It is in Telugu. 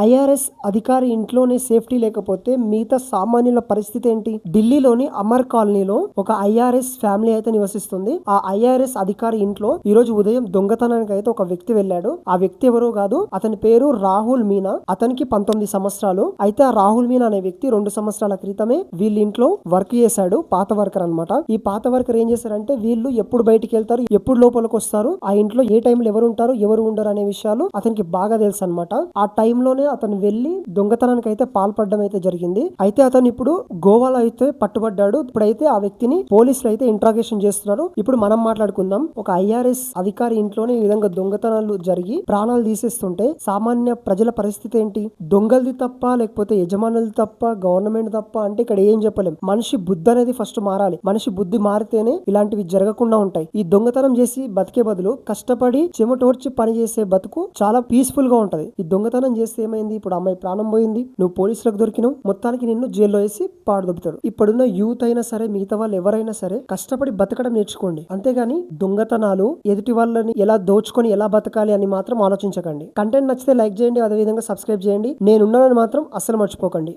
ఐఆర్ఎస్ అధికారి ఇంట్లోనే సేఫ్టీ లేకపోతే మిగతా సామాన్యుల పరిస్థితి ఏంటి? ఢిల్లీలోని అమర్ కాలనీలో ఒక ఐఆర్ఎస్ ఫ్యామిలీ అయితే నివసిస్తుంది. ఆ ఐఆర్ఎస్ అధికారి ఇంట్లో ఈ రోజు ఉదయం దొంగతనానికి అయితే ఒక వ్యక్తి వెళ్ళాడు. ఆ వ్యక్తి ఎవరో కాదు, అతని పేరు రాహుల్ మీనా. అతనికి 19 సంవత్సరాలు. అయితే ఆ రాహుల్ మీనా అనే వ్యక్తి 2 సంవత్సరాల క్రితమే వీళ్ళ ఇంట్లో వర్క్ చేశాడు. పాత వర్కర్ అన్నమాట. ఈ పాత వర్కర్ ఏం చేశారంటే, వీళ్ళు ఎప్పుడు బయటికి వెళ్తారు, ఎప్పుడు లోపలికి వస్తారు, ఆ ఇంట్లో ఏ టైంలో ఎవరు ఉంటారు, ఎవరు ఉండరు అనే విషయాలు అతనికి బాగా తెలుసు అనమాట. ఆ టైంలోనే అతను వెళ్లి దొంగతనానికి అయితే పాల్పడడం అయితే జరిగింది. అయితే అతను ఇప్పుడు గోవాలో అయితే పట్టుబడ్డాడు. ఇప్పుడైతే ఆ వ్యక్తిని పోలీసులు అయితే ఇంట్రాగేషన్ చేస్తున్నారు. ఇప్పుడు మనం మాట్లాడుకుందాం. ఒక ఐఆర్ఎస్ అధికారి ఇంట్లోనే ఈ విధంగా దొంగతనాలు జరిగి ప్రాణాలు తీసేస్తుంటే సామాన్య ప్రజల పరిస్థితి ఏంటి? దొంగలది తప్ప, లేకపోతే యజమానులది తప్ప, గవర్నమెంట్ తప్ప అంటే ఇక్కడ ఏం చెప్పలేం. మనిషి బుద్ధి అనేది ఫస్ట్ మారాలి. మనిషి బుద్ధి మారితేనే ఇలాంటివి జరగకుండా ఉంటాయి. ఈ దొంగతనం చేసి బతికే బదులు కష్టపడి చెమటోర్చి పని చేసే బతుకు చాలా పీస్ఫుల్ గా ఉంటది. ఈ దొంగతనం చేస్తే ఏమైంది? ఇప్పుడు అమ్మాయి ప్రాణం పోయింది, నువ్వు పోలీసులకు దొరికినావు, మొత్తానికి నిన్ను జైల్లో వేసి పాడుదొబ్బుతారు. ఇప్పుడున్న యూత్ అయినా సరే, మిగతా వాళ్ళు ఎవరైనా సరే కష్టపడి బతకడం నేర్చుకోండి. అంతేగాని దొంగతనాలు, ఎదుటి వాళ్ళని ఎలా దోచుకొని ఎలా బతకాలి అని మాత్రం ఆలోచించకండి. కంటెంట్ నచ్చితే లైక్ చేయండి, అదేవిధంగా సబ్స్క్రైబ్ చేయండి. నేనున్నానని మాత్రం అస్సలు మర్చిపోకండి.